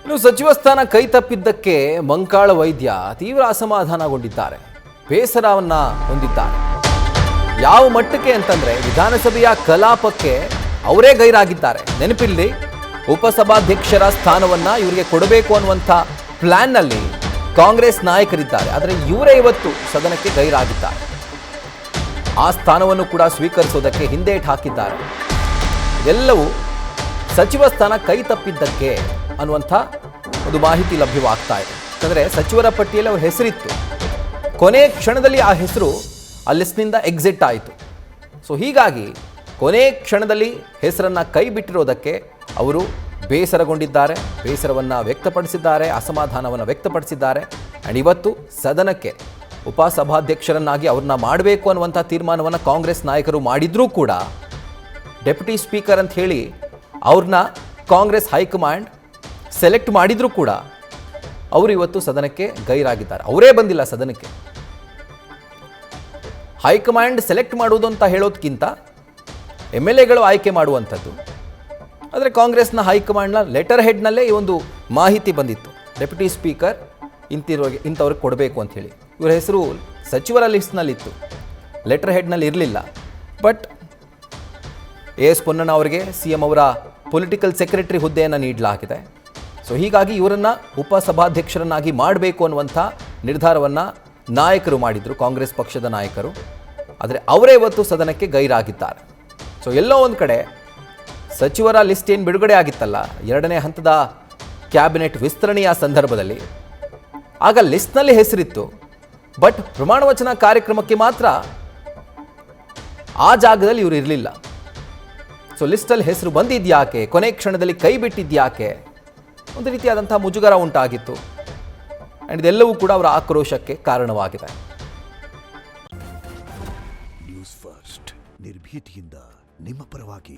ಇನ್ನು ಸಚಿವ ಸ್ಥಾನ ಕೈ ತಪ್ಪಿದ್ದಕ್ಕೆ ಮಂಕಾಳ ವೈದ್ಯ ತೀವ್ರ ಅಸಮಾಧಾನಗೊಂಡಿದ್ದಾರೆ, ಬೇಸರವನ್ನ ಹೊಂದಿದ್ದಾರೆ. ಯಾವ ಮಟ್ಟಕ್ಕೆ ಅಂತಂದ್ರೆ ವಿಧಾನಸಭೆಯ ಕಲಾಪಕ್ಕೆ ಅವರೇ ಗೈರಾಗಿದ್ದಾರೆ. ನೆನಪಿಲ್ಲಿ, ಉಪಸಭಾಧ್ಯಕ್ಷರ ಸ್ಥಾನವನ್ನ ಇವರಿಗೆ ಕೊಡಬೇಕು ಅನ್ನುವಂಥ ಪ್ಲಾನ್ನಲ್ಲಿ ಕಾಂಗ್ರೆಸ್ ನಾಯಕರಿದ್ದಾರೆ. ಆದರೆ ಇವರೇ ಇವತ್ತು ಸದನಕ್ಕೆ ಗೈರಾಗಿದ್ದಾರೆ. ಆ ಸ್ಥಾನವನ್ನು ಕೂಡ ಸ್ವೀಕರಿಸೋದಕ್ಕೆ ಹಿಂದೇಟು ಹಾಕಿದ್ದಾರೆ. ಎಲ್ಲವೂ ಸಚಿವ ಸ್ಥಾನ ಕೈ ತಪ್ಪಿದ್ದಕ್ಕೆ ಅನ್ನುವಂಥ ಒಂದು ಮಾಹಿತಿ ಲಭ್ಯವಾಗ್ತಾ ಇದೆ. ಯಾಕಂದರೆ ಸಚಿವರ ಪಟ್ಟಿಯಲ್ಲಿ ಅವ್ರ ಹೆಸರಿತ್ತು, ಕೊನೆ ಕ್ಷಣದಲ್ಲಿ ಆ ಹೆಸರು ಆ ಲಿಸ್ಟ್ನಿಂದ ಎಕ್ಸಿಟ್ ಆಯಿತು. ಸೊ ಹೀಗಾಗಿ ಕೊನೆ ಕ್ಷಣದಲ್ಲಿ ಹೆಸರನ್ನು ಕೈ ಬಿಟ್ಟಿರೋದಕ್ಕೆ ಅವರು ಬೇಸರಗೊಂಡಿದ್ದಾರೆ, ಬೇಸರವನ್ನು ವ್ಯಕ್ತಪಡಿಸಿದ್ದಾರೆ, ಅಸಮಾಧಾನವನ್ನು ವ್ಯಕ್ತಪಡಿಸಿದ್ದಾರೆ. ಆ್ಯಂಡ್ ಇವತ್ತು ಸದನಕ್ಕೆ ಉಪಸಭಾಧ್ಯಕ್ಷರನ್ನಾಗಿ ಅವ್ರನ್ನ ಮಾಡಬೇಕು ಅನ್ನುವಂಥ ತೀರ್ಮಾನವನ್ನು ಕಾಂಗ್ರೆಸ್ ನಾಯಕರು ಮಾಡಿದ್ರೂ ಕೂಡ ಡೆಪ್ಯೂಟಿ ಸ್ಪೀಕರ್ ಅಂತ ಹೇಳಿ ಅವ್ರನ್ನ ಕಾಂಗ್ರೆಸ್ ಹೈಕಮಾಂಡ್ ಸೆಲೆಕ್ಟ್ ಮಾಡಿದರೂ ಕೂಡ ಅವರು ಇವತ್ತು ಸದನಕ್ಕೆ ಗೈರಾಗಿದ್ದಾರೆ. ಅವರೇ ಬಂದಿಲ್ಲ ಸದನಕ್ಕೆ. ಹೈಕಮಾಂಡ್ ಸೆಲೆಕ್ಟ್ ಮಾಡುವುದು ಅಂತ ಹೇಳೋದಕ್ಕಿಂತ MLAಗಳು ಆಯ್ಕೆ ಮಾಡುವಂಥದ್ದು. ಆದರೆ ಕಾಂಗ್ರೆಸ್ನ ಹೈಕಮಾಂಡ್ನ ಲೆಟರ್ ಹೆಡ್ನಲ್ಲೇ ಈ ಒಂದು ಮಾಹಿತಿ ಬಂದಿತ್ತು, ಡೆಪ್ಯೂಟಿ ಸ್ಪೀಕರ್ ಇಂಥವ್ರಿಗೆ ಕೊಡಬೇಕು ಅಂತ ಹೇಳಿ. ಇವರ ಹೆಸರು ಸಚಿವರ ಲಿಸ್ಟ್ನಲ್ಲಿತ್ತು, ಲೆಟರ್ ಹೆಡ್ನಲ್ಲಿ ಇರಲಿಲ್ಲ. ಬಟ್ AS ಪೊನ್ನಣ್ಣ ಅವರಿಗೆ CM ಅವರ ಪೊಲಿಟಿಕಲ್ ಸೆಕ್ರೆಟರಿ ಹುದ್ದೆಯನ್ನು ನೀಡಲಾಗಿದೆ. ಸೊ ಹೀಗಾಗಿ ಇವರನ್ನು ಉಪಸಭಾಧ್ಯಕ್ಷರನ್ನಾಗಿ ಮಾಡಬೇಕು ಅನ್ನುವಂಥ ನಿರ್ಧಾರವನ್ನು ನಾಯಕರು ಮಾಡಿದರು, ಕಾಂಗ್ರೆಸ್ ಪಕ್ಷದ ನಾಯಕರು. ಆದರೆ ಅವರೇ ಇವತ್ತು ಸದನಕ್ಕೆ ಗೈರಾಗಿದ್ದಾರೆ. ಸೊ ಎಲ್ಲೋ ಒಂದು ಕಡೆ ಸಚಿವರ ಲಿಸ್ಟ್ ಏನು ಬಿಡುಗಡೆ ಆಗಿತ್ತಲ್ಲ, 2ನೇ ಹಂತದ ಕ್ಯಾಬಿನೆಟ್ ವಿಸ್ತರಣೆಯ ಸಂದರ್ಭದಲ್ಲಿ, ಆಗ ಲಿಸ್ಟ್ನಲ್ಲಿ ಹೆಸರಿತ್ತು. ಬಟ್ ಪ್ರಮಾಣ ವಚನ ಕಾರ್ಯಕ್ರಮಕ್ಕೆ ಮಾತ್ರ ಆ ಜಾಗದಲ್ಲಿ ಇವರು ಇರಲಿಲ್ಲ. ಸೊ ಲಿಸ್ಟಲ್ಲಿ ಹೆಸರು ಬಂದಿದ್ಯಾಕೆ, ಕೊನೆ ಕ್ಷಣದಲ್ಲಿ ಕೈ ಬಿಟ್ಟಿದ್ಯಾಕೆ, ಒಂದು ರೀತಿಯಾದಂಥ ಮುಜುಗರ ಉಂಟಾಗಿತ್ತು. ಆ್ಯಂಡ್ ಇದೆಲ್ಲವೂ ಕೂಡ ಅವರ ಆಕ್ರೋಶಕ್ಕೆ ಕಾರಣವಾಗಿದೆ. ನ್ಯೂಸ್ ಫಸ್ಟ್ ನಿರ್ಭೀತಿಯಿಂದ ನಿಮ್ಮ ಪರವಾಗಿ.